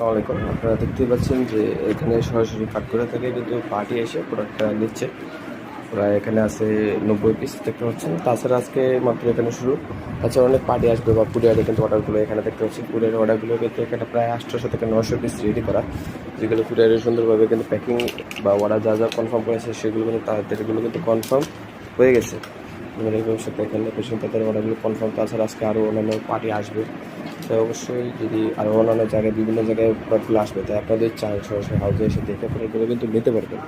আসসালামু আলাইকুম। আপনারা দেখতেই পাচ্ছেন যে এখানে সরাসরি কাঠগড়া থেকে কিন্তু পার্টি এসে প্রোডাক্টটা নিচ্ছে। প্রায় এখানে আছে 90 পিস দেখতে পাচ্ছেন। তাছাড়া আজকে মাত্র এখানে শুরু। তাছাড়া অনেক পার্টি আসবে বা কুরিয়ারে কিন্তু অর্ডারগুলো এখানে দেখতে পাচ্ছেন। কুরিয়ারের অর্ডারগুলো কিন্তু এখানে প্রায় 800 থেকে 900 পিস রেডি করা, যেগুলো কুরিয়ারে সুন্দরভাবে কিন্তু প্যাকিং বা অর্ডার যা কনফার্ম করেছে সেগুলো কিন্তু তাদেরগুলো কিন্তু কনফার্ম হয়ে গেছে। ভবিষ্যতে এখানে পেশেন্ট তাদের অর্ডারগুলো কনফার্ম। তাছাড়া আজকে আরও অন্যান্য পার্টি আসবে, তাই অবশ্যই যদি আরও অন্যান্য জায়গায় বিভিন্ন জায়গায় প্রোডাক্টগুলো আসবে, তাই আপনাদের চান সরাসরি হাউজে এসে দেখে প্রোডাক্টগুলো কিন্তু নিতে পারবেন।